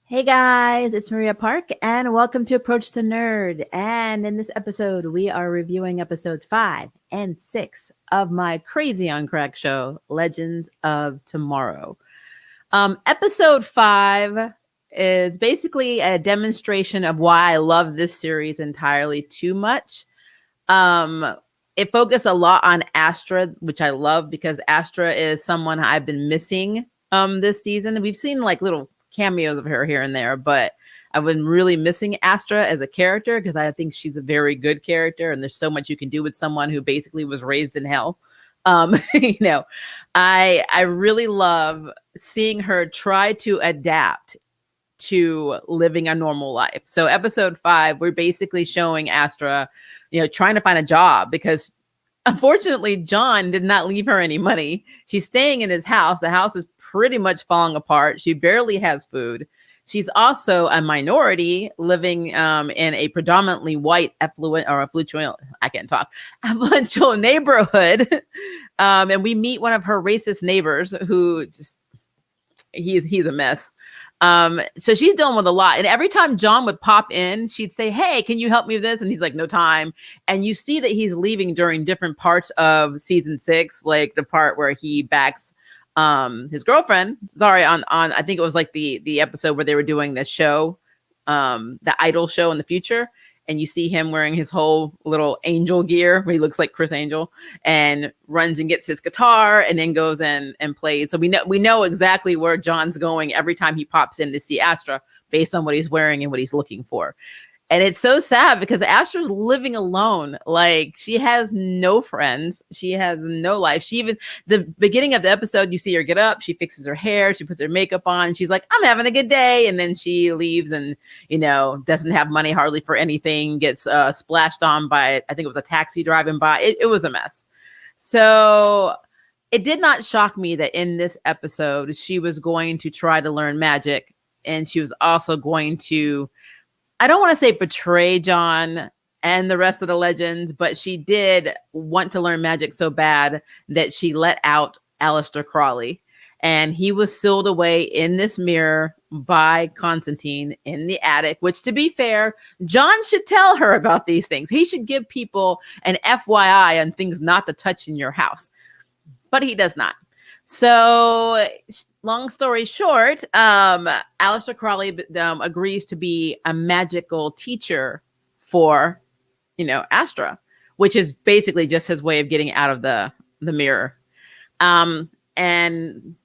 Hey guys, it's Maria Park, and welcome to Approach the Nerd. And in this episode, we are reviewing episodes 5 and 6 of my crazy on crack show, Legends of Tomorrow. Episode 5 is basically a demonstration of why I love this series entirely too much. It focused a lot on Astra, which I love because Astra is someone I've been missing this season. We've seen like little cameos of her here and there, but I've been really missing Astra as a character because I think she's a very good character, and there's so much you can do with someone who basically was raised in hell. I really love seeing her try to adapt to living a normal life. So episode 5, we're basically showing Astra, trying to find a job because unfortunately John did not leave her any money. She's staying in his house. The house is pretty much falling apart. She barely has food. She's also a minority living in a predominantly white affluential neighborhood. And we meet one of her racist neighbors who just, he's a mess. So she's dealing with a lot. And every time John would pop in, she'd say, "Hey, can you help me with this?" And he's like, "No time." And you see that he's leaving during different parts of season 6, like the part where he backs his girlfriend. Sorry, on I think it was like the episode where they were doing this show, the Idol show in the future. And you see him wearing his whole little angel gear where he looks like Chris Angel and runs and gets his guitar and then goes in and plays. So we know exactly where John's going every time he pops in to see Astra based on what he's wearing and what he's looking for. And it's so sad because Astra's living alone. Like, she has no friends. She has no life. The beginning of the episode, you see her get up, she fixes her hair, she puts her makeup on, she's like, "I'm having a good day." And then she leaves and, doesn't have money hardly for anything, gets splashed on by, I think it was a taxi driving by. It was a mess. So it did not shock me that in this episode, she was going to try to learn magic. And she was also going to, I don't want to say betray John and the rest of the legends, but she did want to learn magic so bad that she let out Aleister Crowley. And he was sealed away in this mirror by Constantine in the attic, which, to be fair, John should tell her about these things. He should give people an FYI on things not to touch in your house. But he does not. So long story short, Aleister Crowley agrees to be a magical teacher for, Astra, which is basically just his way of getting out of the mirror. And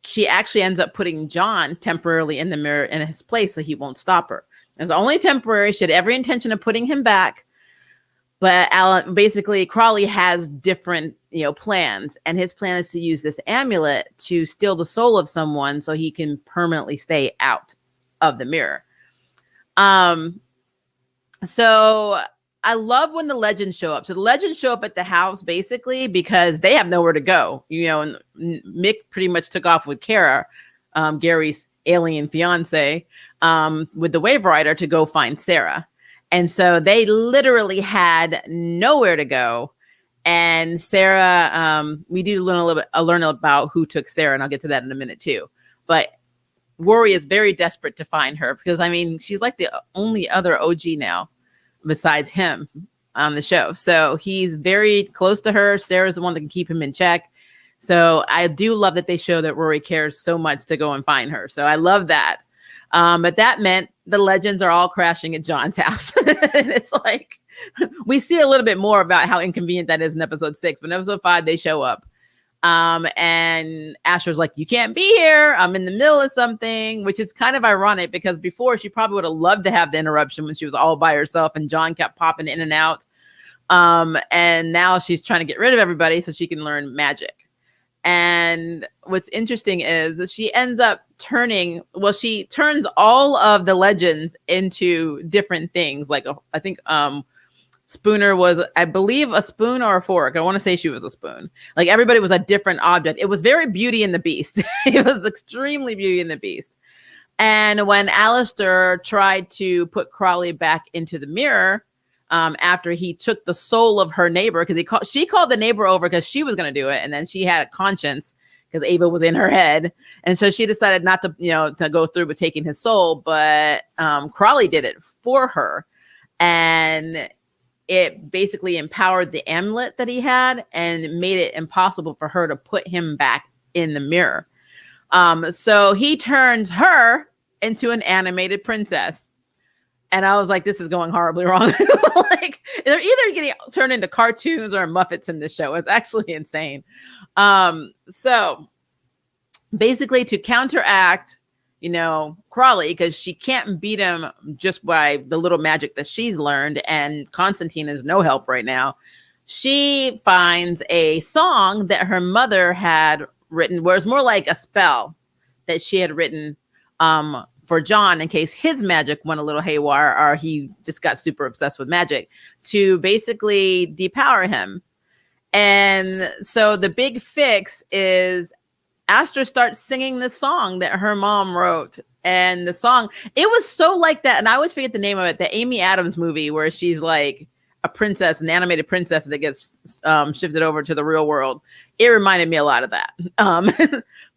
she actually ends up putting John temporarily in the mirror in his place so he won't stop her. It was only temporary. She had every intention of putting him back. But basically, Crowley has different, plans. And his plan is to use this amulet to steal the soul of someone so he can permanently stay out of the mirror. So I love when the legends show up. So the legends show up at the house basically because they have nowhere to go. And Mick pretty much took off with Kara, Gary's alien fiance, with the Wave Rider to go find Sarah. And so they literally had nowhere to go. And Sarah, we do learn about who took Sarah, and I'll get to that in a minute too. But Rory is very desperate to find her because, she's like the only other OG now besides him on the show. So he's very close to her. Sarah's the one that can keep him in check. So I do love that they show that Rory cares so much to go and find her. So I love that. But that meant the legends are all crashing at John's house. And it's like, we see a little bit more about how inconvenient that is in episode 6, but in episode 5, they show up. And Astra's like, "You can't be here. I'm in the middle of something," which is kind of ironic because before she probably would have loved to have the interruption when she was all by herself and John kept popping in and out. And now she's trying to get rid of everybody so she can learn magic. And what's interesting is that she ends up she turns all of the legends into different things. Like, I think Spooner was, I believe, a spoon or a fork. I want to say she was a spoon. Like, everybody was a different object. It was very Beauty and the Beast. It was extremely Beauty and the Beast. And when Aleister tried to put Crowley back into the mirror, after he took the soul of her neighbor, because she called the neighbor over because she was going to do it. And then she had a conscience because Ava was in her head. And so she decided not to, to go through with taking his soul, but Crawley did it for her. And it basically empowered the amulet that he had and made it impossible for her to put him back in the mirror. So he turns her into an animated princess. And I was like, this is going horribly wrong. Like, they're either getting turned into cartoons or Muppets in this show. It's actually insane. So basically to counteract, Crawley, because she can't beat him just by the little magic that she's learned, and Constantine is no help right now, she finds a song that her mother had written, where it's more like a spell that she had written for John in case his magic went a little haywire or he just got super obsessed with magic, to basically depower him. And so the big fix is Astra starts singing this song that her mom wrote. And the song, it was so like that. And I always forget the name of it, the Amy Adams movie where she's like a princess, an animated princess that gets shifted over to the real world. It reminded me a lot of that.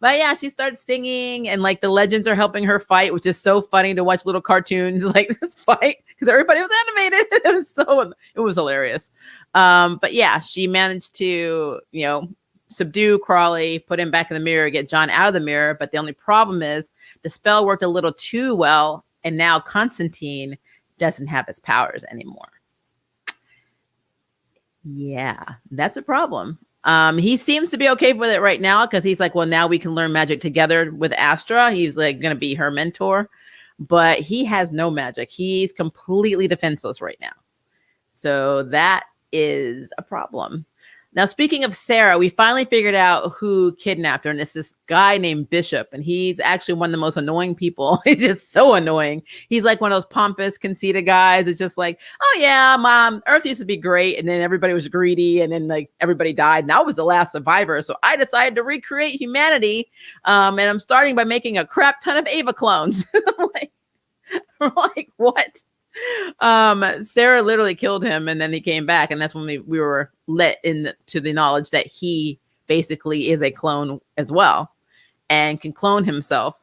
But yeah, she starts singing and like the legends are helping her fight, which is so funny to watch little cartoons like this fight because everybody was animated. It was hilarious. But yeah, she managed to, subdue Crawley, put him back in the mirror, get John out of the mirror. But the only problem is the spell worked a little too well. And now Constantine doesn't have his powers anymore. Yeah, that's a problem. He seems to be okay with it right now because he's like, well, now we can learn magic together with Astra. He's like going to be her mentor, but he has no magic. He's completely defenseless right now. So that is a problem. Now, speaking of Sarah, we finally figured out who kidnapped her, and it's this guy named Bishop, and he's actually one of the most annoying people. He's just so annoying. He's like one of those pompous, conceited guys. It's just like, oh yeah, Mom, Earth used to be great, and then everybody was greedy, and then like everybody died, and I was the last survivor, so I decided to recreate humanity, and I'm starting by making a crap ton of Ava clones. I'm like, what? Sarah literally killed him, and then he came back, and that's when we were let into the knowledge that he basically is a clone as well and can clone himself.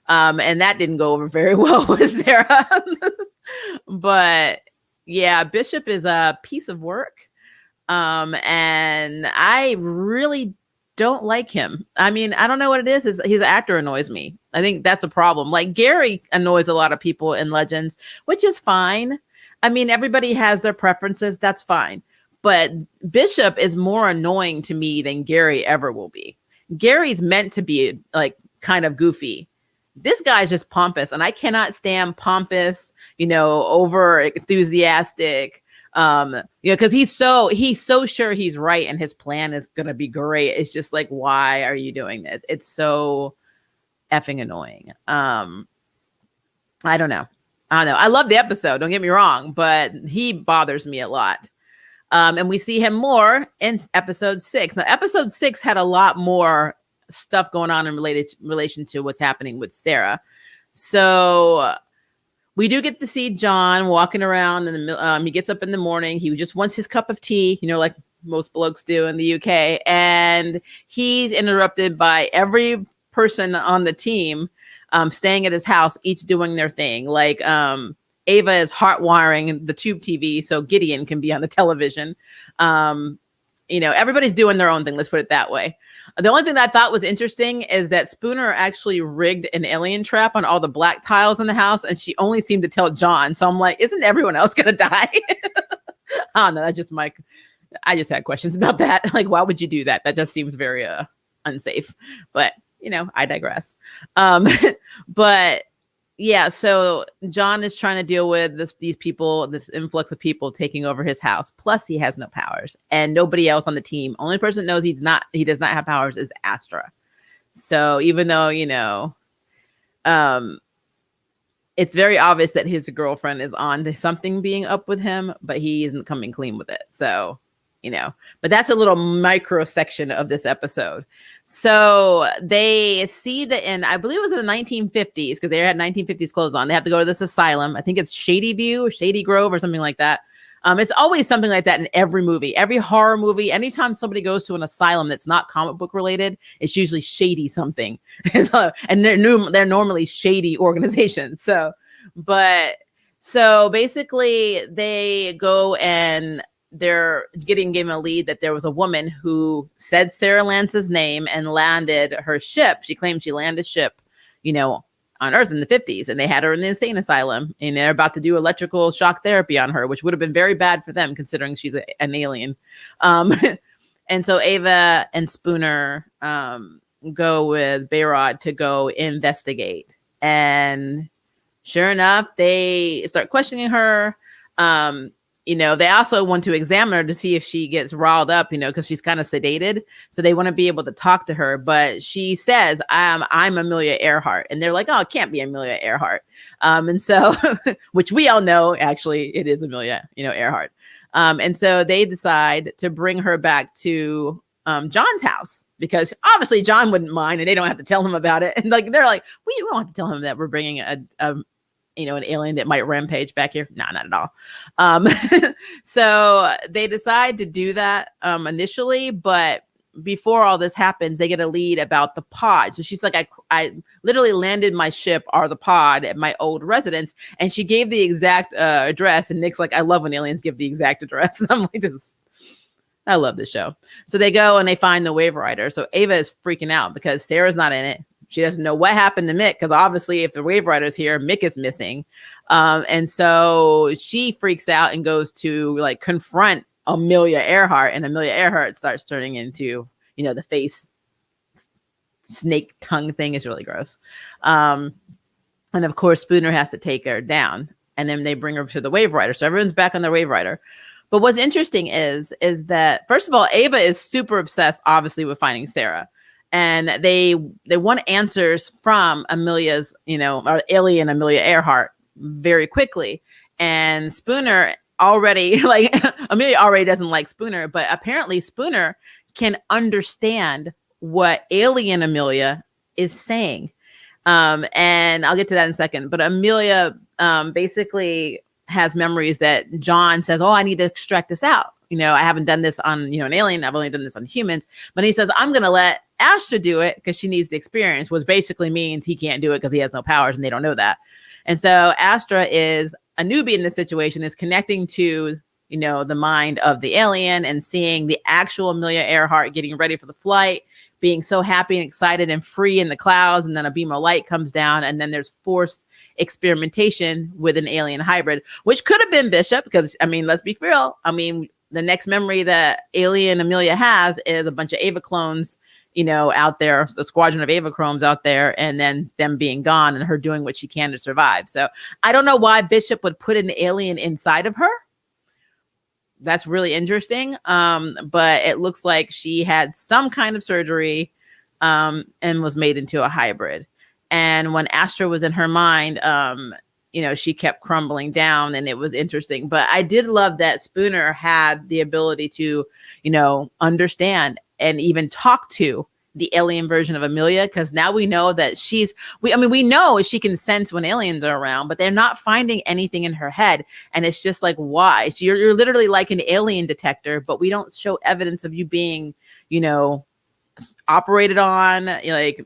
And that didn't go over very well with Sarah. But yeah, Bishop is a piece of work. And I really don't like him. I mean, I don't know what it is. His actor annoys me. I think that's a problem. Like Gary annoys a lot of people in Legends, which is fine. I mean, everybody has their preferences. That's fine. But Bishop is more annoying to me than Gary ever will be. Gary's meant to be like kind of goofy. This guy's just pompous, and I cannot stand pompous, over enthusiastic, because he's so sure he's right and his plan is gonna be great. It's just like, why are you doing this? It's so effing annoying. I don't know. I love the episode, don't get me wrong, but he bothers me a lot. And we see him more in episode 6. Now, episode 6 had a lot more stuff going on in relation to what's happening with Sarah. So we do get to see John walking around, and he gets up in the morning. He just wants his cup of tea, like most blokes do in the UK. And he's interrupted by every person on the team staying at his house, each doing their thing. Like Ava is hot-wiring the tube TV so Gideon can be on the television. Everybody's doing their own thing. Let's put it that way. The only thing that I thought was interesting is that Spooner actually rigged an alien trap on all the black tiles in the house, and she only seemed to tell John. So I'm like, isn't everyone else going to die? I don't know. That's just I just had questions about that. Like, why would you do that? That just seems very unsafe. But, I digress. But yeah, so John is trying to deal with these people, this influx of people taking over his house. Plus, he has no powers, and nobody else on the team. Only person that knows he does not have powers is Astra. So even though it's very obvious that his girlfriend is on to something being up with him, but he isn't coming clean with it. So but that's a little micro section of this episode. So they see that I believe it was in the 1950s, because they had 1950s clothes on. They have to go to this asylum. I think it's Shady View or Shady Grove or something like that. It's always something like that in every movie, every horror movie. Anytime somebody goes to an asylum that's not comic book related, it's usually shady something. And they're normally shady organizations. So basically they go and they're given a lead that there was a woman who said Sarah Lance's name and landed her ship. She claimed she landed ship, on Earth in the 50s, and they had her in the insane asylum, and they're about to do electrical shock therapy on her, which would have been very bad for them considering she's an alien. And so Ava and Spooner go with Bayrod to go investigate. And sure enough, they start questioning her. They also want to examine her to see if she gets riled up, because she's kind of sedated. So they want to be able to talk to her. But she says, I'm Amelia Earhart. And they're like, oh, it can't be Amelia Earhart. And so, which we all know, actually, it is Amelia, Earhart. And so they decide to bring her back to John's house, because obviously John wouldn't mind and they don't have to tell him about it. And they're like, we don't have to tell him that we're bringing an alien that might rampage back here. No, not at all. So they decide to do that initially, but before all this happens, they get a lead about the pod. So she's like, I literally landed my ship or the pod at my old residence, and she gave the exact address. And Nick's like, I love when aliens give the exact address. And I'm like, I love this show. So they go and they find the Wave Rider. So Ava is freaking out because Sarah's not in it. She doesn't know what happened to Mick, because obviously if the Wave Rider's here, Mick is missing. And so she freaks out and goes to confront Amelia Earhart, and Amelia Earhart starts turning into, the face snake tongue thing is really gross. And of course, Spooner has to take her down, and then they bring her to the Wave Rider. So everyone's back on the Wave Rider. But what's interesting is that, first of all, Ava is super obsessed, obviously, with finding Sarah. And they want answers from Amelia's, or alien Amelia Earhart very quickly. And Spooner already, Amelia already doesn't like Spooner, but apparently Spooner can understand what alien Amelia is saying. And I'll get to that in a second. But Amelia basically has memories that John says, oh, I need to extract this out. I haven't done this on, an alien. I've only done this on humans. But he says, I'm going to let Astra do it because she needs the experience, which basically means he can't do it because he has no powers and they don't know that. And so Astra is a newbie in this situation, is connecting to, the mind of the alien and seeing the actual Amelia Earhart getting ready for the flight, being so happy and excited and free in the clouds. And then a beam of light comes down, and then there's forced experimentation with an alien hybrid, which could have been Bishop, because, let's be real. The next memory that alien Amelia has is a bunch of Ava clones, out there, the squadron of Ava chromes out there, and then them being gone and her doing what she can to survive. So I don't know why Bishop would put an alien inside of her. That's really interesting. But it looks like she had some kind of surgery and was made into a hybrid. And when Astra was in her mind, she kept crumbling down, and it was interesting. But I did love that Spooner had the ability to, understand and even talk to the alien version of Amelia, because now we know that we know she can sense when aliens are around, but they're not finding anything in her head. And it's just like, why? You're literally like an alien detector, but we don't show evidence of you being, operated on,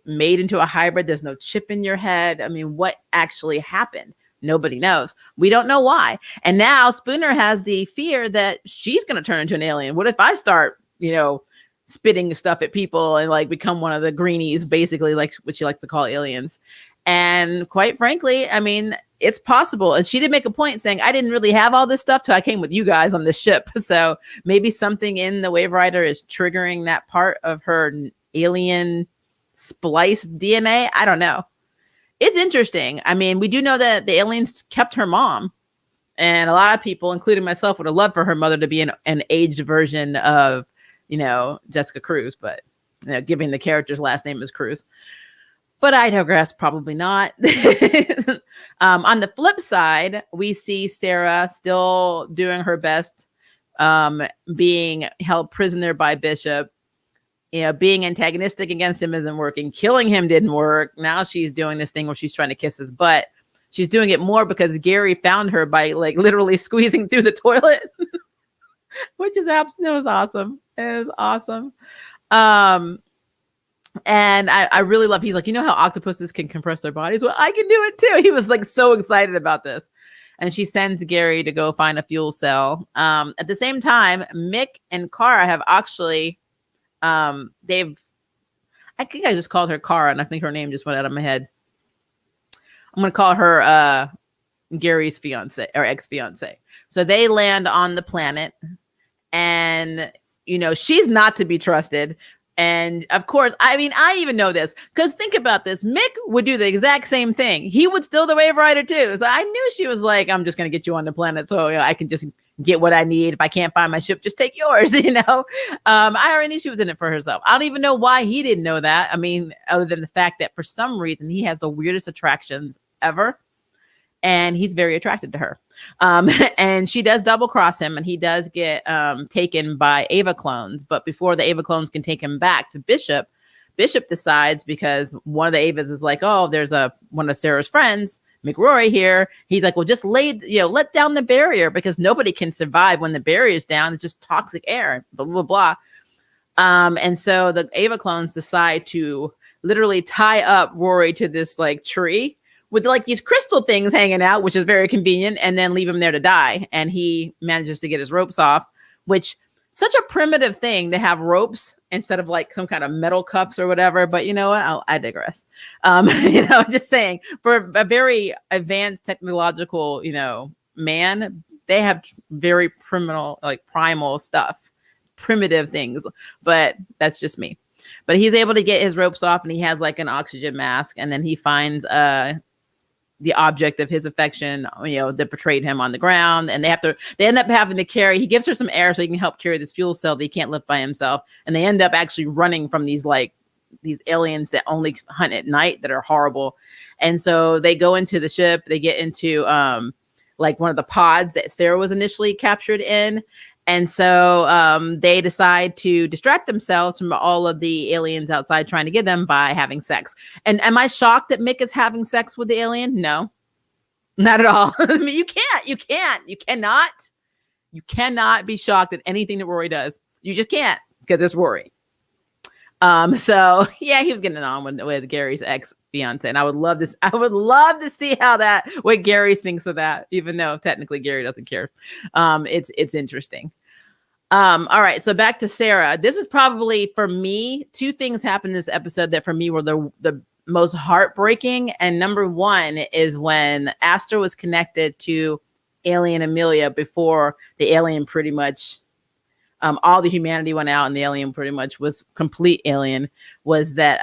made into a hybrid. There's no chip in your head. What actually happened? Nobody knows. We don't know why. And now Spooner has the fear that she's going to turn into an alien. What if I start, spitting stuff at people and become one of the greenies, basically, like what she likes to call aliens? And quite frankly, it's possible. And she did make a point saying, I didn't really have all this stuff till I came with you guys on this ship. So maybe something in the Wave Rider is triggering that part of her alien splice DNA. I don't know. It's interesting. We do know that the aliens kept her mom, and a lot of people, including myself, would have loved for her mother to be an aged version of, Jessica Cruz, but giving the character's last name is Cruz. But I digress, probably not. On the flip side, we see Sarah still doing her best, being held prisoner by Bishop. Being antagonistic against him isn't working. Killing him didn't work. Now she's doing this thing where she's trying to kiss his butt. she's doing it more because Gary found her by like literally squeezing through the toilet, which is absolutely, it was awesome. It was awesome. And I really love, he's like, you know how octopuses can compress their bodies? Well, I can do it too. He was like so excited about this. And she sends Gary to go find a fuel cell. At the same time, Mick and Kara have actually, I think I just called her Kara, and I think her name just went out of my head. I'm going to call her Gary's fiance or ex-fiance. So they land on the planet, and, you know, she's not to be trusted. And of course, I mean, I even know this because think about this. Mick would do the exact same thing. He would steal the Wave Rider too. So I knew she was like, I'm just going to get you on the planet so you know, I can just get what I need. If I can't find my ship, just take yours, you know? I already knew she was in it for herself. I don't even know why he didn't know that. I mean, other than the fact that for some reason he has the weirdest attractions ever. And he's very attracted to her. And she does double cross him, and he does get taken by Ava clones. But before the Ava clones can take him back to Bishop, Bishop decides, because one of the Avas is like, oh, there's one of Sarah's friends, McRory here. He's like, well, just let down the barrier, because nobody can survive when the barrier is down. It's just toxic air, blah, blah, blah. And so the Ava clones decide to literally tie up Rory to this like tree with like these crystal things hanging out, which is very convenient, and then leave him there to die. And he manages to get his ropes off, which such a primitive thing to have ropes instead of like some kind of metal cuffs or whatever. But you know what? I digress. You know, just saying, for a very advanced technological, you know, man, they have very primal stuff, primitive things. But that's just me. But he's able to get his ropes off, and he has like an oxygen mask, and then he finds the object of his affection, you know, that betrayed him on the ground. And they end up having to carry, he gives her some air so he can help carry this fuel cell that he can't lift by himself. And they end up actually running from these aliens that only hunt at night that are horrible. And so they go into the ship, they get into like one of the pods that Sarah was initially captured in. And so they decide to distract themselves from all of the aliens outside trying to get them by having sex. And am I shocked that Mick is having sex with the alien? No, not at all. I mean, you cannot be shocked at anything that Rory does. You just can't, because it's Rory. So yeah, he was getting on with Gary's ex-fiance, and I would love to see what Gary thinks of that, even though technically Gary doesn't care. It's interesting. All right, so back to Sarah. This is probably, for me, two things happened in this episode that for me were the most heartbreaking. And number one is when Astor was connected to Alien Amelia before the alien pretty much all the humanity went out and the alien pretty much was complete alien, was that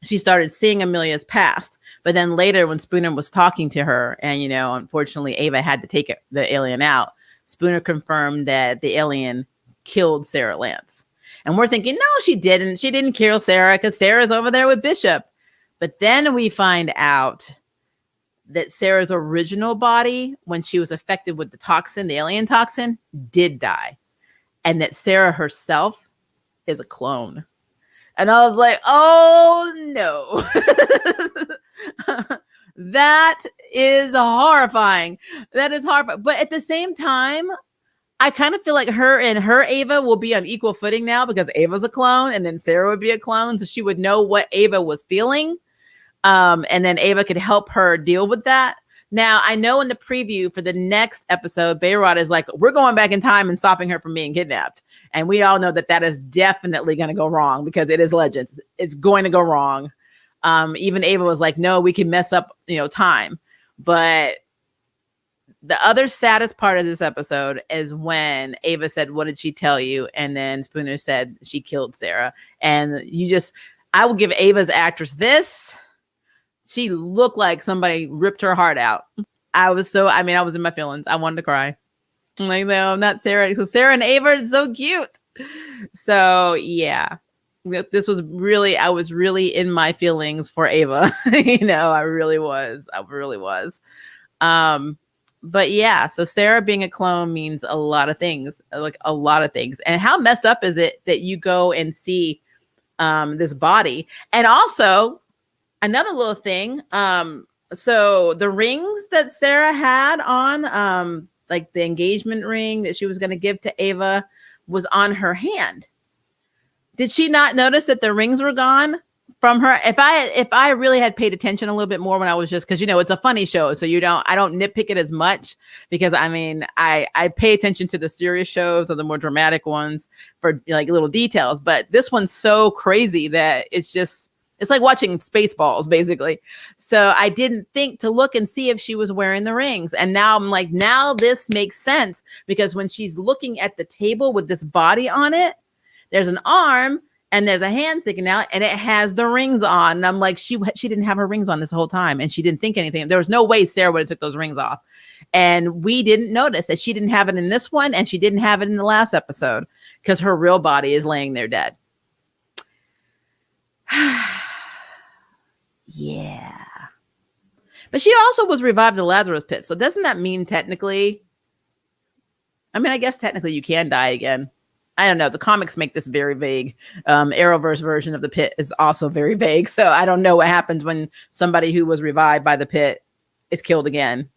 she started seeing Amelia's past. But then later when Spooner was talking to her, and, you know, unfortunately Ava had to take the alien out, Spooner confirmed that the alien killed Sarah Lance. And we're thinking, no, she didn't. She didn't kill Sarah because Sarah's over there with Bishop. But then we find out that Sarah's original body, when she was affected with the toxin, the alien toxin, did die. And that Sarah herself is a clone. And I was like, oh no. That is horrifying. That is horrifying. But at the same time, I kind of feel like her and her Ava will be on equal footing now, because Ava's a clone and then Sarah would be a clone. So she would know what Ava was feeling. And then Ava could help her deal with that. Now, I know in the preview for the next episode, Bayrod is like, we're going back in time and stopping her from being kidnapped. And we all know that is definitely going to go wrong, because it is Legends. It's going to go wrong. Even Ava was like, no, we can mess up, you know, time. But the other saddest part of this episode is when Ava said, what did she tell you? And then Spooner said she killed Sarah. And I will give Ava's actress this. She looked like somebody ripped her heart out. I was in my feelings. I wanted to cry. I'm like, no, not Sarah. So Sarah and Ava are so cute. So yeah, this was really, I was really in my feelings for Ava. You know, I really was. But yeah, so Sarah being a clone means a lot of things, like a lot of things. And how messed up is it that you go and see this body? And also, another little thing, So the rings that Sarah had on, like the engagement ring that she was going to give to Ava, was on her hand. Did she not notice that the rings were gone from her? If I really had paid attention a little bit more when I was just, because it's a funny show, so I don't nitpick it as much, because I mean I pay attention to the serious shows or the more dramatic ones for like little details, but this one's so crazy that it's like watching Spaceballs, basically. So I didn't think to look and see if she was wearing the rings. And now I'm like, now this makes sense, because when she's looking at the table with this body on it, there's an arm and there's a hand sticking out and it has the rings on. And I'm like, she didn't have her rings on this whole time and she didn't think anything. There was no way Sarah would have took those rings off. And we didn't notice that she didn't have it in this one and she didn't have it in the last episode because her real body is laying there dead. Yeah. But she also was revived in the Lazarus pit. So doesn't that mean technically, I guess technically you can die again. I don't know. The comics make this very vague. Arrowverse version of the pit is also very vague. So I don't know what happens when somebody who was revived by the pit is killed again.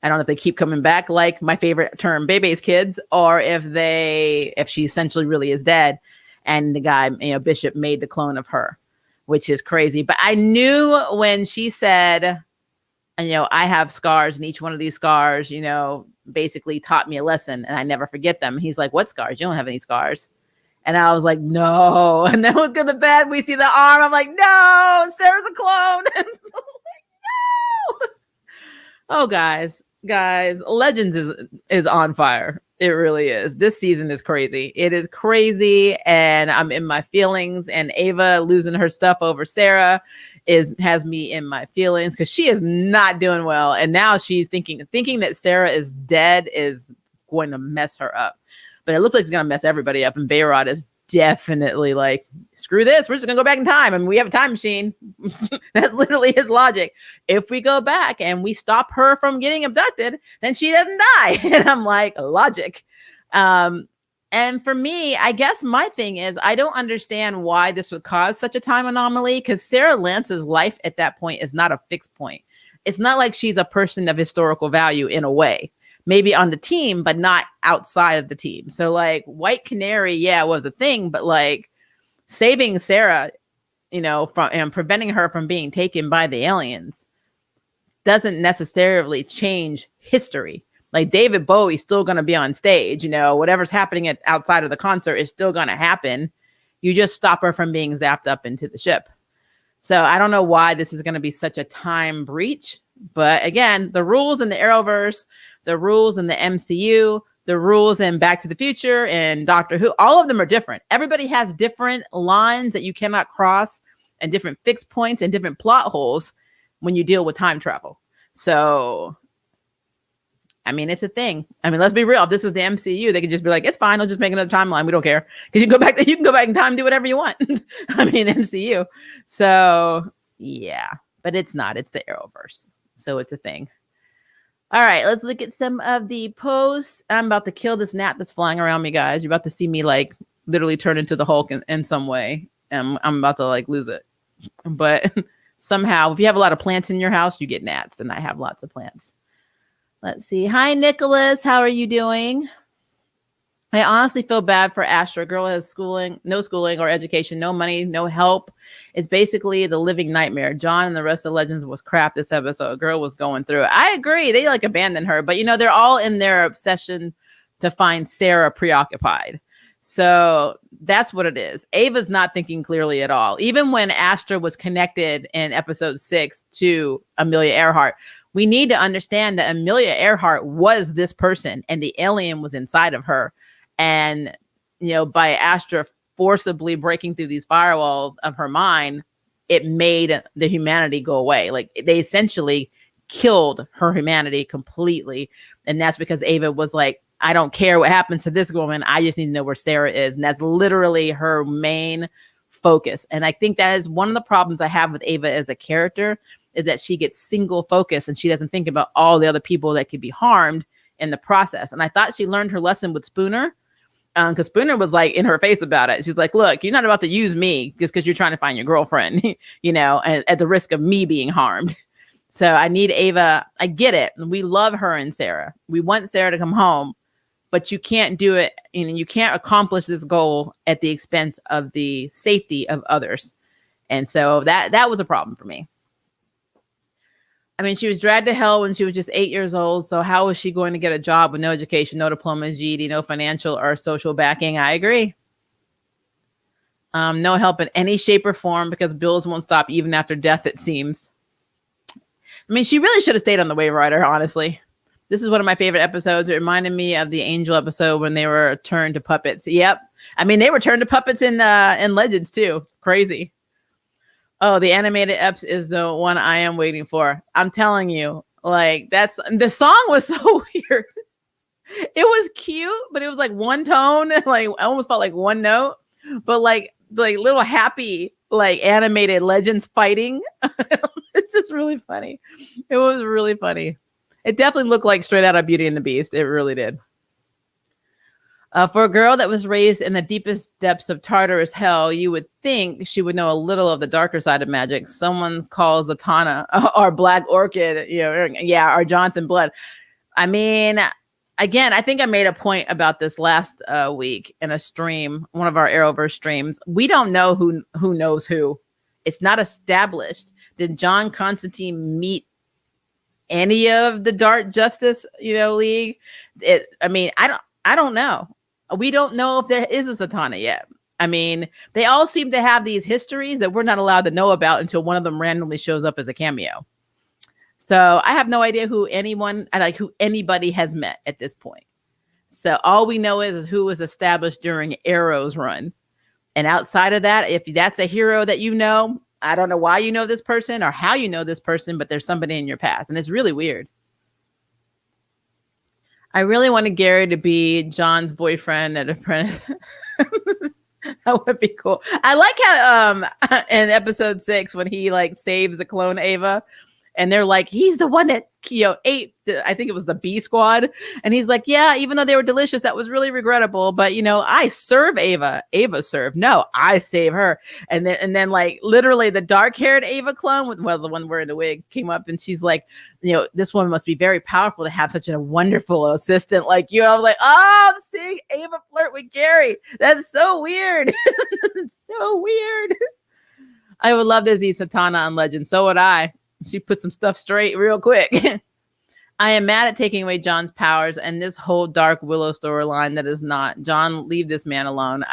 I don't know if they keep coming back, like my favorite term, Bebe's kids, or if she essentially really is dead and the guy, Bishop, made the clone of her, which is crazy. But I knew when she said, I have scars, and each one of these scars, basically taught me a lesson and I never forget them. He's like, what scars? You don't have any scars. And I was like, no. And then we go to bed, we see the arm. I'm like, no, Sarah's a clone. And I'm like, no. Oh, guys, Legends is on fire. It really is. This season is crazy. It is crazy. And I'm in my feelings, and Ava losing her stuff over Sarah has me in my feelings because she is not doing well. And now she's thinking that Sarah is dead is going to mess her up. But it looks like it's going to mess everybody up. And Bayrod is definitely like, screw this. We're just going to go back in time. I mean, we have a time machine. That's literally his logic. If we go back and we stop her from getting abducted, then she doesn't die. And I'm like, logic. And for me, I guess my thing is, I don't understand why this would cause such a time anomaly, because Sarah Lance's life at that point is not a fixed point. It's not like she's a person of historical value in a way, maybe on the team, but not outside of the team. So like White Canary, yeah, was a thing, but like saving Sarah, from and preventing her from being taken by the aliens doesn't necessarily change history. Like David Bowie's still going to be on stage, whatever's happening outside of the concert is still going to happen. You just stop her from being zapped up into the ship. So I don't know why this is going to be such a time breach. But again, the rules in the Arrowverse, the rules in the MCU, the rules in Back to the Future and Doctor Who, all of them are different. Everybody has different lines that you cannot cross and different fixed points and different plot holes when you deal with time travel. So it's a thing. Let's be real. If this is the MCU, they could just be like, it's fine. I'll just make another timeline. We don't care. Because you can go back in time and do whatever you want. MCU. So yeah, but it's not. It's the Arrowverse. So it's a thing. All right, let's look at some of the posts. I'm about to kill this gnat that's flying around me, guys. You're about to see me like literally turn into the Hulk in some way. I'm about to like lose it. But somehow, if you have a lot of plants in your house, you get gnats, and I have lots of plants. Let's see. Hi, Nicholas. How are you doing? I honestly feel bad for Astra. Girl has no schooling or education, no money, no help. It's basically the living nightmare. John and the rest of Legends was crap this episode. Girl was going through it. I agree. They like abandoned her, but they're all in their obsession to find Sarah preoccupied. So that's what it is. Ava's not thinking clearly at all. Even when Astra was connected in episode 6 to Amelia Earhart, we need to understand that Amelia Earhart was this person and the alien was inside of her. And, by Astra forcibly breaking through these firewalls of her mind, it made the humanity go away. Like they essentially killed her humanity completely. And that's because Ava was like, I don't care what happens to this woman. I just need to know where Sarah is. And that's literally her main focus. And I think that is one of the problems I have with Ava as a character, is that she gets single focused and she doesn't think about all the other people that could be harmed in the process. And I thought she learned her lesson with Spooner, because Spooner was like in her face about it. She's like, look, you're not about to use me just because you're trying to find your girlfriend, and at the risk of me being harmed. So I need Ava. I get it. We love her and Sarah. We want Sarah to come home, but you can't do it. You can't accomplish this goal at the expense of the safety of others. And so that was a problem for me. I mean, she was dragged to hell when she was just 8 years old. So how was she going to get a job with no education, no diploma, GED, no financial or social backing? I agree. No help in any shape or form because bills won't stop even after death, it seems. I mean, she really should have stayed on the Wave Rider, honestly. This is one of my favorite episodes. It reminded me of the Angel episode when they were turned to puppets. Yep. I mean, they were turned to puppets in Legends too. It's crazy. Oh, the animated eps is the one I am waiting for. I'm telling you, like the song was so weird. It was cute, but it was like one tone, like I almost felt like one note, but like little happy, like animated legends fighting. It's just really funny. It was really funny. It definitely looked like straight out of Beauty and the Beast. It really did. For a girl that was raised in the deepest depths of Tartarus hell, you would think she would know a little of the darker side of magic. Someone calls Zatanna or Black Orchid, or Jonathan Blood. I mean, again, I think I made a point about this last week in a stream, one of our Arrowverse streams. We don't know who knows who. It's not established. Did John Constantine meet any of the Dark Justice, League? I don't know. We don't know if there is a Zatanna yet. I mean, they all seem to have these histories that we're not allowed to know about until one of them randomly shows up as a cameo. So I have no idea who anybody has met at this point. So all we know is who was established during Arrow's run. And outside of that, if that's a hero that you know, I don't know why you know this person or how you know this person, but there's somebody in your past. And it's really weird. I really wanted Gary to be John's boyfriend at Apprentice. That would be cool. I like how in episode 6 when he saves the clone Ava, and they're like, he's the one that ate I think it was the B squad, and he's like, yeah, even though they were delicious, that was really regrettable, but I serve Ava served, no, I save her. And then literally the dark-haired Ava clone, the one wearing the wig, came up and she's like, this woman must be very powerful to have such a wonderful assistant like you. I was like, oh, I'm seeing Ava flirt with Gary. That's so weird. It's so weird. I would love to see Zatanna on Legends. So would I. She put some stuff straight real quick. I am mad at taking away John's powers and this whole Dark Willow storyline that is not. John, leave this man alone.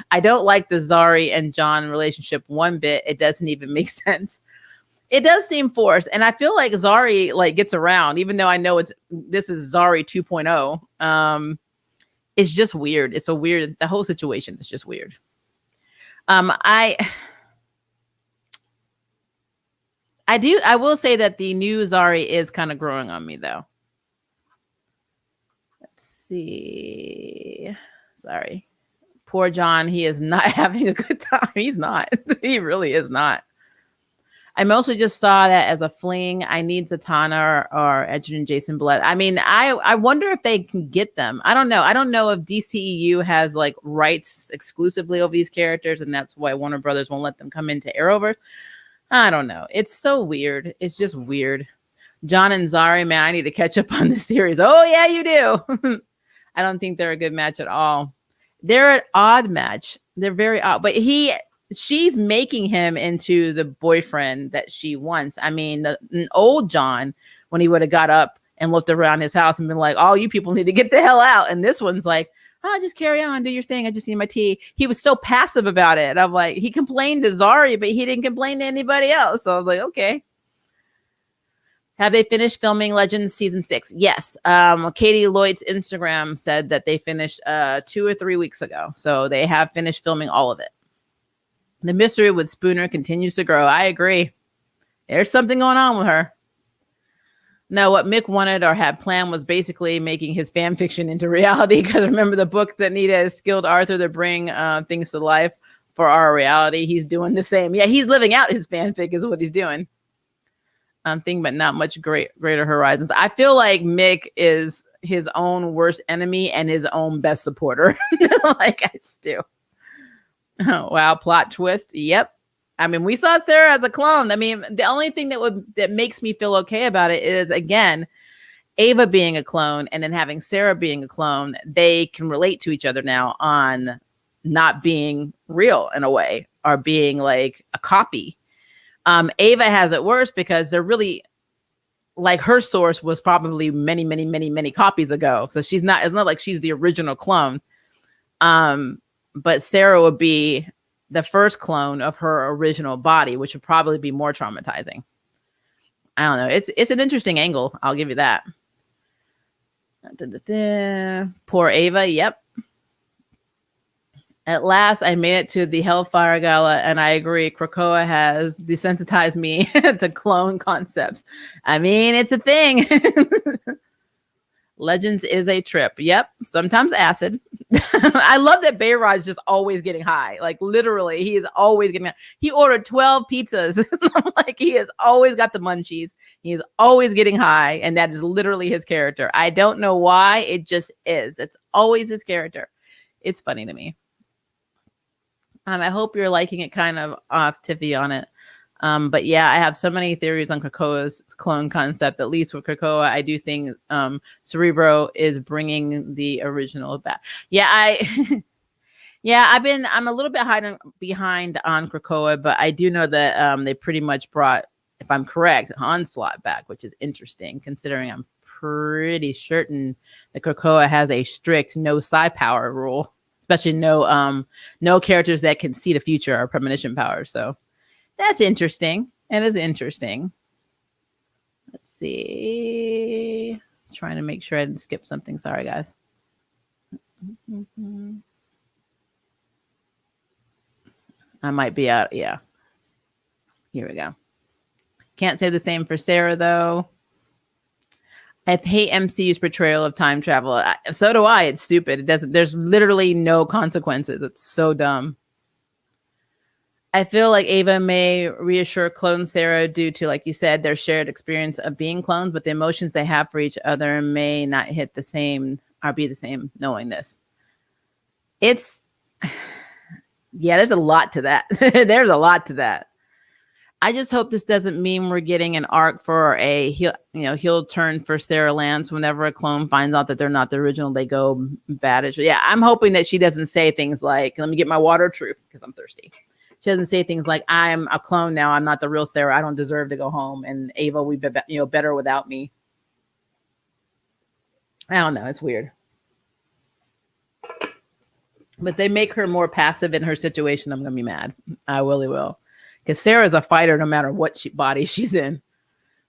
I don't like the Zari and John relationship one bit. It doesn't even make sense. It does seem forced. And I feel like Zari gets around, even though I know this is Zari 2.0. It's just weird. It's the whole situation is just weird. I will say that the new Zari is kind of growing on me, though. Let's see. Sorry. Poor John. He is not having a good time. He's not. He really is not. I mostly just saw that as a fling. I need Zatanna or Edgerton and Jason Blood. I mean, I wonder if they can get them. I don't know. I don't know if DCEU has rights exclusively over these characters, and that's why Warner Brothers won't let them come into Arrowverse. I don't know. It's so weird. It's just weird. John and Zari, man, I need to catch up on this series. Oh, yeah, you do. I don't think they're a good match at all. They're an odd match. They're very odd. But she's making him into the boyfriend that she wants. I mean, an old John, when he would have got up and looked around his house and been like, all you people need to get the hell out. And this one's like, oh, just carry on, do your thing. I just need my tea. He was so passive about it. I'm like, he complained to Zari, but he didn't complain to anybody else. So I was like, okay. Have they finished filming Legends season 6? Yes. Katie Lloyd's Instagram said that they finished 2 or 3 weeks ago. So they have finished filming all of it. The mystery with Spooner continues to grow. I agree. There's something going on with her. No, what Mick wanted or had planned was basically making his fan fiction into reality. Because remember the book that needed a skilled Arthur to bring things to life for our reality. He's doing the same. Yeah, he's living out his fanfic is what he's doing. Thinking, but not much greater horizons. I feel like Mick is his own worst enemy and his own best supporter. Like I do. Oh, wow, plot twist. Yep. I mean, we saw Sarah as a clone. I mean, the only thing that makes me feel okay about it is, again, Ava being a clone and then having Sarah being a clone. They can relate to each other now on not being real in a way, or being like a copy. Ava has it worse because they're really, like, her source was probably many, many, many, many copies ago. So it's not like she's the original clone. But Sarah would be the first clone of her original body, which would probably be more traumatizing. I don't know. It's an interesting angle. I'll give you that. Poor Ava. Yep. At last, I made it to the Hellfire Gala, and I agree. Krakoa has desensitized me to clone concepts. I mean, it's a thing. Legends is a trip. Yep. Sometimes acid. I love that Bayrod's just always getting high. Like, literally, he is always getting high. He ordered 12 pizzas. Like, he has always got the munchies. He is always getting high. And that is literally his character. I don't know why. It just is. It's always his character. It's funny to me. I hope you're liking it kind of off Tiffy on it. But yeah, I have so many theories on Krakoa's clone concept. At least with Krakoa, I do think Cerebro is bringing the original back. Yeah, I'm a little bit behind on Krakoa, but I do know that they pretty much brought, if I'm correct, Onslaught back, which is interesting considering I'm pretty certain that Krakoa has a strict no psi power rule, especially no characters that can see the future or premonition power. So that's interesting. It is interesting. Let's see. Trying to make sure I didn't skip something. Sorry, guys. I might be out. Yeah. Here we go. Can't say the same for Sarah, though. I hate MCU's portrayal of time travel. So do I. It's stupid. There's literally no consequences. It's so dumb. I feel like Ava may reassure clone Sarah due to, like you said, their shared experience of being clones, but the emotions they have for each other may not hit the same or be the same knowing this. It's, yeah, there's a lot to that. There's a lot to that. I just hope this doesn't mean we're getting an arc for a heel turn for Sarah Lance. Whenever a clone finds out that they're not the original, they go badish. Yeah, I'm hoping that she doesn't say things like, let me get my water truth because I'm thirsty. She doesn't say things like, I'm a clone now. I'm not the real Sarah. I don't deserve to go home. And Ava, we'd be better without me. I don't know. It's weird. But they make her more passive in her situation. I'm going to be mad. I really will. Because Sarah's a fighter no matter what body she's in.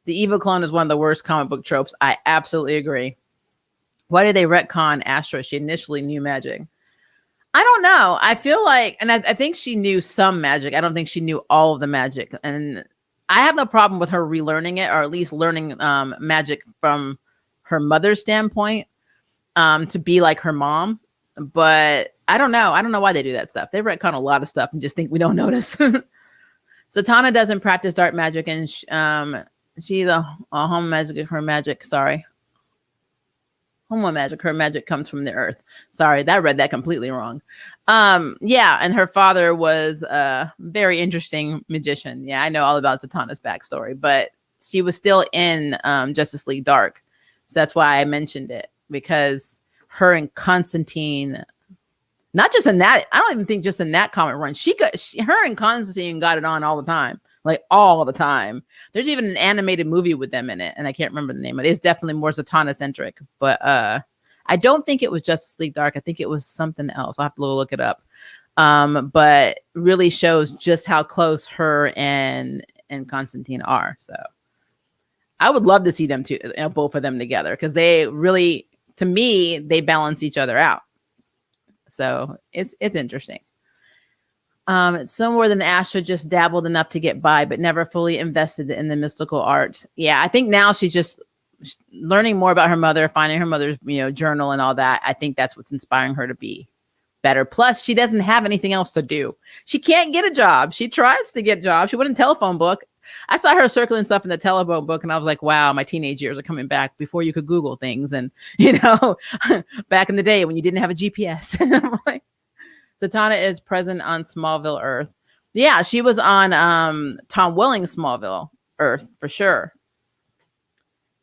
The evil clone is one of the worst comic book tropes. I absolutely agree. Why did they retcon Astra? She initially knew magic. I don't know. I feel like, and I think she knew some magic. I don't think she knew all of the magic. And I have no problem with her relearning it, or at least learning magic from her mother's standpoint to be like her mom. But I don't know. I don't know why they do that stuff. They retcon a lot of stuff and just think we don't notice. Zatanna doesn't practice dark magic, and she's a home magic. Her magic, sorry. Homo magic. Her magic comes from the earth. Sorry, I read that completely wrong. Yeah, and her father was a very interesting magician. Yeah, I know all about Zatanna's backstory, but she was still in Justice League Dark. So that's why I mentioned it, because her and Constantine, not just in that, I don't even think just in that comic run, her and Constantine got it on all the time. Like all the time. There's even an animated movie with them in it, and I can't remember the name. It is definitely more Zatanna centric, but I don't think it was Justice League Dark. I think it was something else. I'll have to look it up. But really shows just how close her and Constantine are. So I would love to see them two, both of them together, because they really, to me, they balance each other out. So it's interesting. It's so more than Astra just dabbled enough to get by, but never fully invested in the mystical arts. Yeah, I think now she's just learning more about her mother, finding her mother's journal and all that. I think that's what's inspiring her to be better. Plus, she doesn't have anything else to do. She can't get a job. She tries to get a job. She went in telephone book. I saw her circling stuff in the telephone book, and I was like, wow, my teenage years are coming back, before you could Google things. And, back in the day when you didn't have a GPS. I'm like, Zatanna is present on Smallville Earth. Yeah, she was on Tom Welling's Smallville Earth for sure.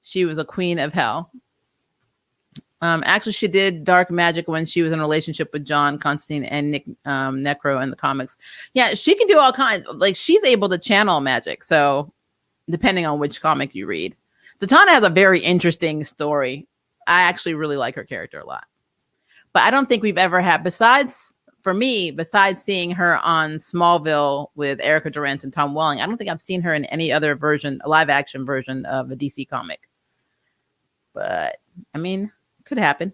She was a queen of hell. Actually, she did dark magic when she was in a relationship with John Constantine and Nick Necro in the comics. Yeah, she can do all kinds. Like, she's able to channel magic. So, depending on which comic you read, Zatanna has a very interesting story. I actually really like her character a lot. But I don't think we've ever had, besides seeing her on Smallville with Erica Durant and Tom Welling, I don't think I've seen her in any other version, a live action version of a DC comic. But I mean, could happen.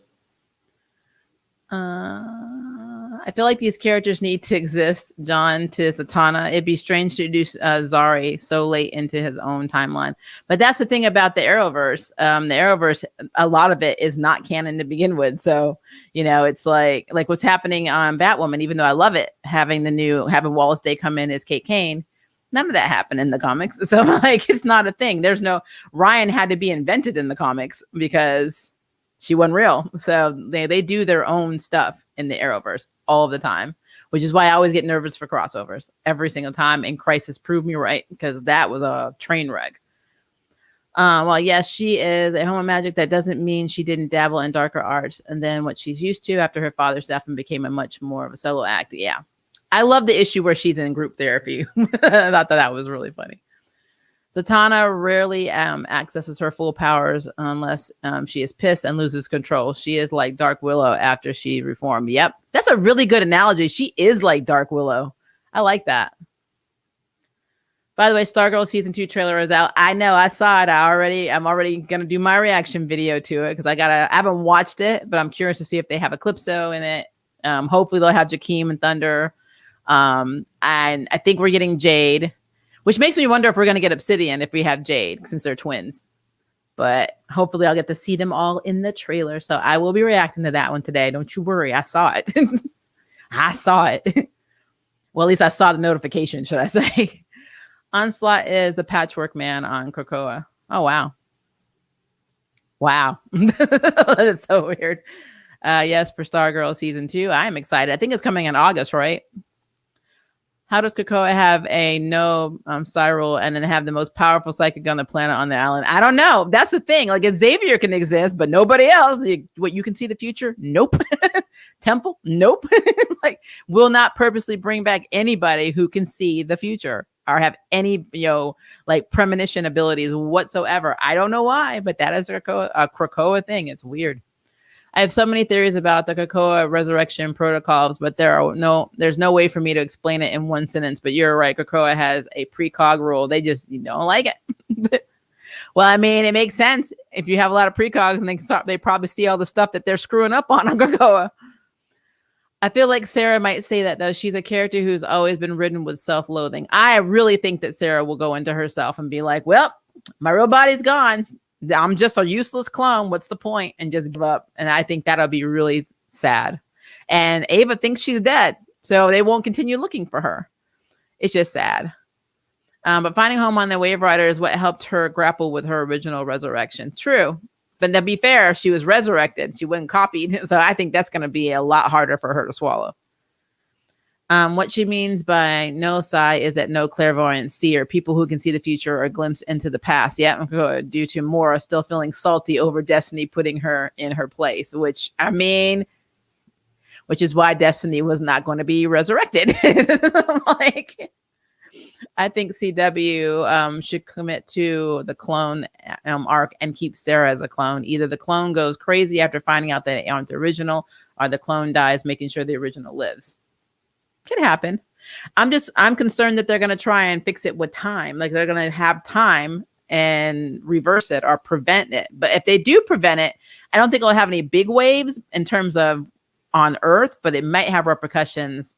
I feel like these characters need to exist. John to Zatanna. It'd be strange to introduce Zari so late into his own timeline. But that's the thing about the Arrowverse. The Arrowverse, a lot of it is not canon to begin with. So, you know, it's like what's happening on Batwoman, even though I love it, having Wallace Day come in as Kate Kane. None of that happened in the comics. So, like, it's not a thing. There's no Ryan had to be invented in the comics because she wasn't real. So they do their own stuff in the Arrowverse all of the time, which is why I always get nervous for crossovers every single time. And Crisis proved me right, because that was a train wreck. Well, yes, she is a home of magic. That doesn't mean she didn't dabble in darker arts and then what she's used to after her father's death and became a much more of a solo act. Yeah. I love the issue where she's in group therapy. I thought that was really funny. Zatanna rarely accesses her full powers unless she is pissed and loses control. She is like Dark Willow after she reformed. Yep. That's a really good analogy. She is like Dark Willow. I like that. By the way, Stargirl season 2 trailer is out. I know, I saw it. I'm already going to do my reaction video to it because I haven't watched it, but I'm curious to see if they have Eclipso in it. Hopefully they'll have Jakeem and Thunder. And I think we're getting Jade, which makes me wonder if we're going to get Obsidian if we have Jade, since they're twins. But hopefully I'll get to see them all in the trailer. So I will be reacting to that one today. Don't you worry. I saw it. I saw it. Well, at least I saw the notification, should I say. Onslaught is the Patchwork Man on Krakoa. Oh, wow. Wow. That's so weird. Yes, for Stargirl season 2. I am excited. I think it's coming in August, right? How does Krakoa have a no Cyril and then have the most powerful psychic on the planet on the island? I don't know. That's the thing. Like, Xavier can exist, but nobody else. What, you can see the future? Nope. Temple? Nope. Like, will not purposely bring back anybody who can see the future or have any, like premonition abilities whatsoever. I don't know why, but that is a Krakoa thing. It's weird. I have so many theories about the Krakoa resurrection protocols, but there's no way for me to explain it in one sentence. But you're right. Krakoa has a precog rule. They just don't like it. Well, I mean, it makes sense. If you have a lot of precogs and they probably see all the stuff that they're screwing up on Krakoa. I feel like Sarah might say that, though. She's a character who's always been ridden with self-loathing. I really think that Sarah will go into herself and be like, well, my real body's gone. I'm just a useless clone. What's the point? And just give up. And I think that'll be really sad. And Ava thinks she's dead, so they won't continue looking for her. It's just sad. But finding home on the Wave Rider is what helped her grapple with her original resurrection. True. But to be fair, she was resurrected. She wasn't copied. So I think that's going to be a lot harder for her to swallow. What she means by no psi is that no clairvoyant seer, people who can see the future or a glimpse into the past. Yeah, due to Mora still feeling salty over Destiny putting her in her place, which is why Destiny was not going to be resurrected. Like, I think CW should commit to the clone arc and keep Sarah as a clone. Either the clone goes crazy after finding out that they aren't the original, or the clone dies, making sure the original lives. Could happen. I'm concerned that they're going to try and fix it with time. Like, they're going to have time and reverse it or prevent it. But if they do prevent it, I don't think it'll have any big waves in terms of on Earth, but it might have repercussions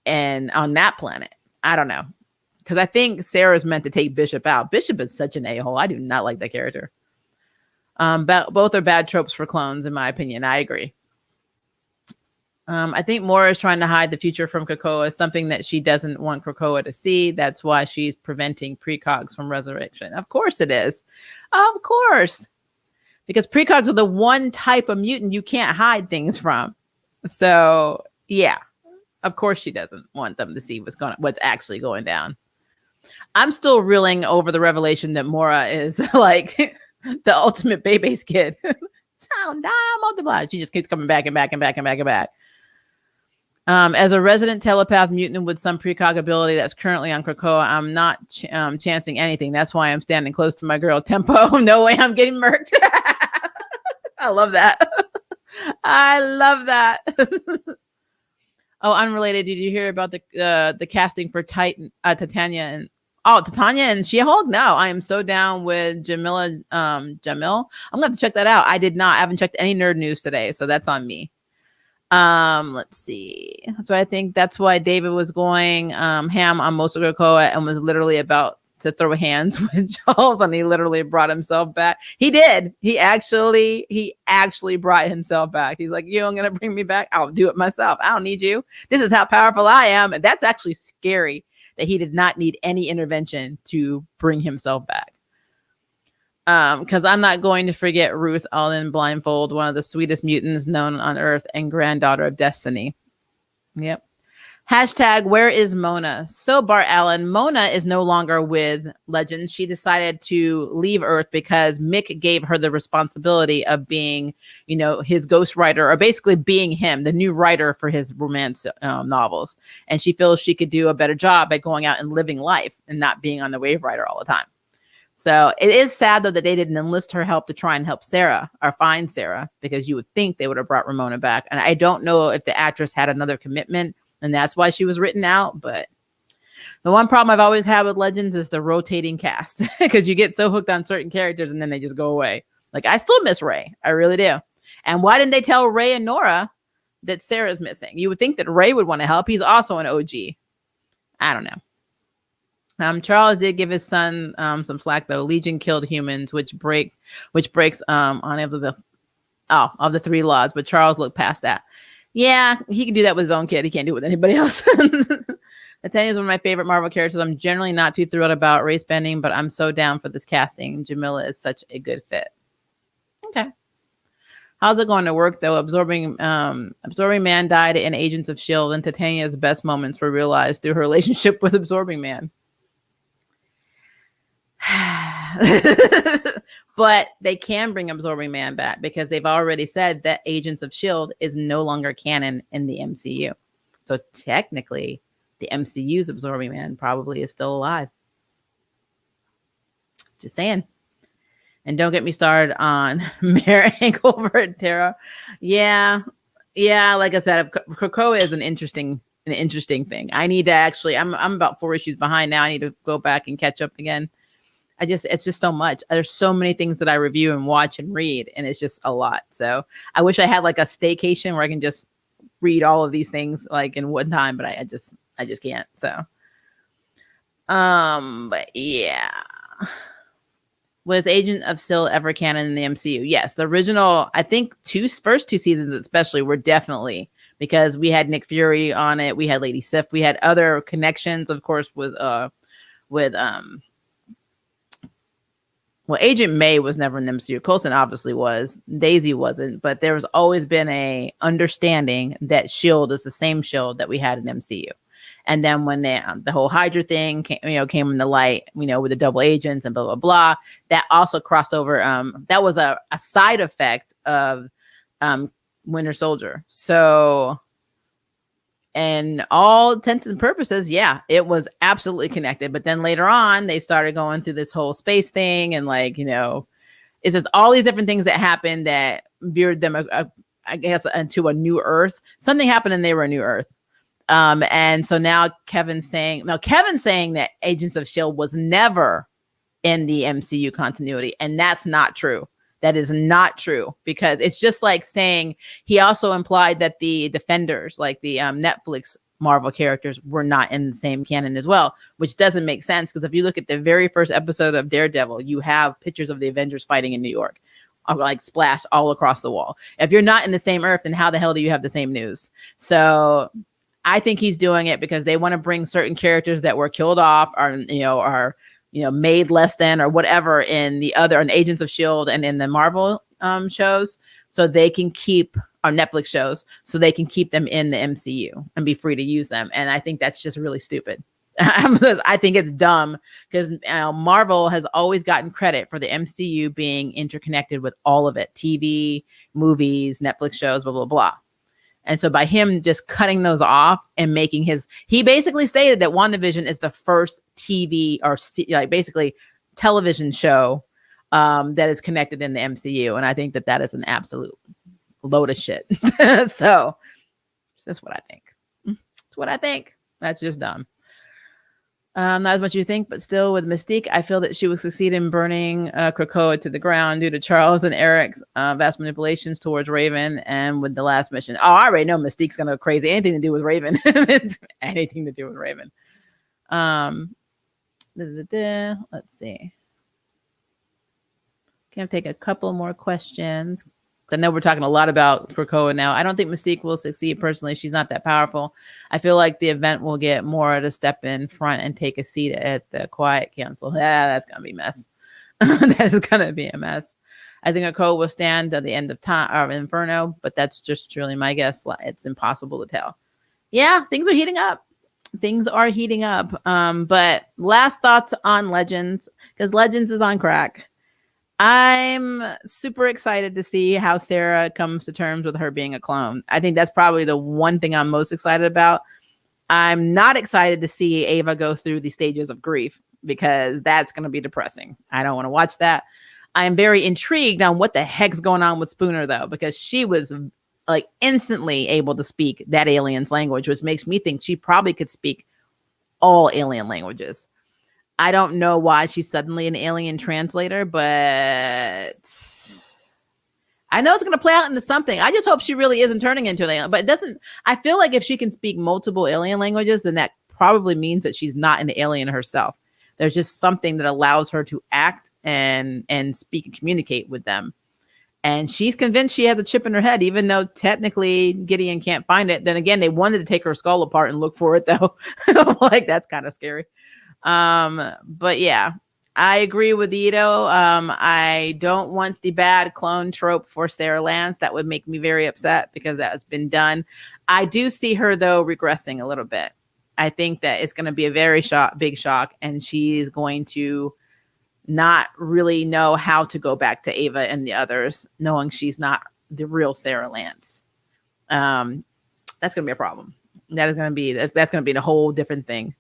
on that planet. I don't know. Because I think Sarah's meant to take Bishop out. Bishop is such an a-hole. I do not like that character. Both are bad tropes for clones, in my opinion. I agree. I think Mora is trying to hide the future from Krakoa, something that she doesn't want Krakoa to see. That's why she's preventing precogs from resurrection. Of course it is. Of course. Because precogs are the one type of mutant you can't hide things from. So, yeah. Of course she doesn't want them to see what's actually going down. I'm still reeling over the revelation that Mora is like the ultimate Bebe's kid. Sound down, multiply. She just keeps coming back and back and back and back and back. As a resident telepath mutant with some precog ability that's currently on Krakoa, I'm not chancing anything. That's why I'm standing close to my girl Tempo. No way I'm getting murked. I love that. I love that. Oh, unrelated. Did you hear about the casting for Titania and Titania and She-Hulk? No, I am so down with Jamila Jamil. I'm gonna have to check that out. I haven't checked any nerd news today, so that's on me. Let's see. So I think that's why David was going ham on most of Krakoa and was literally about to throw hands with Charles, and he literally brought himself back. He did. He actually brought himself back. He's like, "You ain't gonna bring me back? I'll do it myself. I don't need you. This is how powerful I am." And that's actually scary that he did not need any intervention to bring himself back. Because I'm not going to forget Ruth Allen Blindfold, one of the sweetest mutants known on Earth and granddaughter of Destiny. Yep. Hashtag, where is Mona? So Bart Allen, Mona is no longer with Legends. She decided to leave Earth because Mick gave her the responsibility of being, his ghostwriter, or basically being him, the new writer for his romance novels. And she feels she could do a better job at going out and living life and not being on the Wave Rider all the time. So it is sad, though, that they didn't enlist her help to try and help Sarah or find Sarah, because you would think they would have brought Ramona back. And I don't know if the actress had another commitment and that's why she was written out. But the one problem I've always had with Legends is the rotating cast, because you get so hooked on certain characters and then they just go away. Like, I still miss Ray. I really do. And why didn't they tell Ray and Nora that Sarah's missing? You would think that Ray would want to help. He's also an OG. I don't know. Charles did give his son some slack, though. Legion killed humans, which breaks on of the three laws. But Charles looked past that. Yeah, he can do that with his own kid. He can't do it with anybody else. Nathaniel is one of my favorite Marvel characters. I'm generally not too thrilled about race bending, but I'm so down for this casting. Jamila is such a good fit. Okay. How's it going to work, though? Absorbing Man died in Agents of S.H.I.E.L.D., and Titania's best moments were realized through her relationship with Absorbing Man. But they can bring Absorbing Man back because they've already said that Agents of S.H.I.E.L.D. is no longer canon in the MCU. So technically, the MCU's Absorbing Man probably is still alive. Just saying. And don't get me started on Mare Engelbert Terra. Yeah, like I said, Krakoa is an interesting thing. I need to actually, I'm about 4 issues behind now. I need to go back and catch up again. It's just so much. There's so many things that I review and watch and read, and it's just a lot. So I wish I had like a staycation where I can just read all of these things like in one time, but I just can't. So, but yeah. Was Agent of S.H.I.E.L.D. ever canon in the MCU? Yes. The original, I think first two seasons especially were definitely, because we had Nick Fury on it. We had Lady Sif. We had other connections, of course, well, Agent May was never in the MCU. Coulson obviously was. Daisy wasn't. But there was always been a understanding that S.H.I.E.L.D. is the same S.H.I.E.L.D. that we had in MCU. And then when the whole Hydra thing came in the light, with the double agents and blah, blah, blah, that also crossed over. That was a side effect of Winter Soldier. So, and all intents and purposes, yeah, it was absolutely connected. But then later on, they started going through this whole space thing. And it's just all these different things that happened that veered them, I guess, into a new Earth. Something happened and they were a new Earth. And so now Kevin's saying that Agents of S.H.I.E.L.D. was never in the MCU continuity. And that's not true. That is not true, because it's just like saying he also implied that the Defenders, like the Netflix Marvel characters, were not in the same canon as well, which doesn't make sense. Because if you look at the very first episode of Daredevil, you have pictures of the Avengers fighting in New York, like splashed all across the wall. If you're not in the same Earth, then how the hell do you have the same news? So I think he's doing it because they want to bring certain characters that were killed off or made less than or whatever in Agents of S.H.I.E.L.D. and in the Marvel shows, so they can keep or Netflix shows so they can keep them in the MCU and be free to use them. And I think that's just really stupid. I think it's dumb because Marvel has always gotten credit for the MCU being interconnected with all of it, TV, movies, Netflix shows, blah, blah, blah. And so by him just cutting those off and making he basically stated that WandaVision is the first TV or like basically television show that is connected in the MCU. And I think that is an absolute load of shit. So that's what I think. That's what I think. That's just dumb. Not as much as you think, but still with Mystique, I feel that she will succeed in burning Krakoa to the ground due to Charles and Eric's vast manipulations towards Raven and with the last mission. Oh, I already know Mystique's going to go crazy. Anything to do with Raven. Anything to do with Raven. Let's see. Can I take a couple more questions? I know we're talking a lot about Krakoa now. I don't think Mystique will succeed personally. She's not that powerful. I feel like the event will get Mora to step in front and take a seat at the Quiet Council. That's going to be a mess. That is going to be a mess. I think Krakoa will stand at the end of time or Inferno, but that's just truly my guess. It's impossible to tell. Yeah, things are heating up. But last thoughts on Legends, because Legends is on crack. I'm super excited to see how Sarah comes to terms with her being a clone. I think that's probably the one thing I'm most excited about. I'm not excited to see Ava go through the stages of grief because that's going to be depressing. I don't want to watch that. I'm very intrigued on what the heck's going on with Spooner, though, because she was like instantly able to speak that alien's language, which makes me think she probably could speak all alien languages. I don't know why she's suddenly an alien translator, but I know it's going to play out into something. I just hope she really isn't turning into an alien, but it doesn't. I feel like if she can speak multiple alien languages, then that probably means that she's not an alien herself. There's just something that allows her to act and speak and communicate with them. And she's convinced she has a chip in her head, even though technically Gideon can't find it. Then again, they wanted to take her skull apart and look for it, though. Like, that's kind of scary. But yeah, I agree with Ito. I don't want the bad clone trope for Sarah Lance. That would make me very upset because that's been done. I do see her, though, regressing a little bit. I think that it's going to be a very big shock, and she's going to not really know how to go back to Ava and the others, knowing she's not the real Sarah Lance. That's going to be a problem. That's going to be a whole different thing.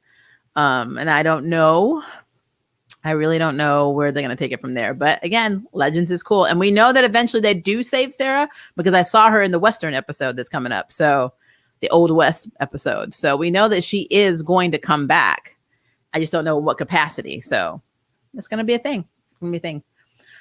And I don't know. I really don't know where they're going to take it from there. But again, Legends is cool. And we know that eventually they do save Sarah because I saw her in the Western episode that's coming up. So the Old West episode. So we know that she is going to come back. I just don't know what capacity. So it's going to be a thing. It's going to be a thing.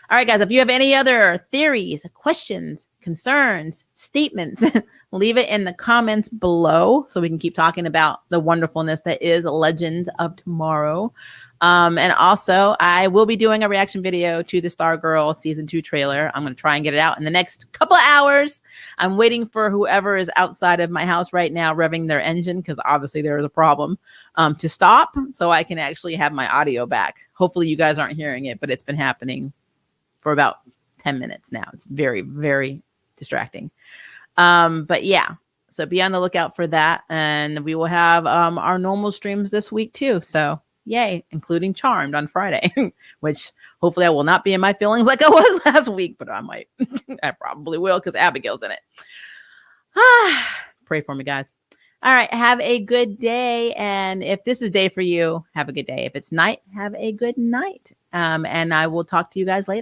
All right, guys, if you have any other theories, questions, concerns, statements, leave it in the comments below so we can keep talking about the wonderfulness that is Legends of Tomorrow. And also, I will be doing a reaction video to the Stargirl Season 2 trailer. I'm going to try and get it out in the next couple of hours. I'm waiting for whoever is outside of my house right now revving their engine, because obviously there is a problem, to stop so I can actually have my audio back. Hopefully you guys aren't hearing it, but it's been happening for about 10 minutes now. It's very, very distracting. But yeah, so be on the lookout for that. And we will have our normal streams this week too. So yay, including Charmed on Friday, which hopefully I will not be in my feelings like I was last week, but I might. I probably will because Abigail's in it. Pray for me, guys. All right, have a good day. And if this is day for you, have a good day. If it's night, have a good night. And I will talk to you guys later.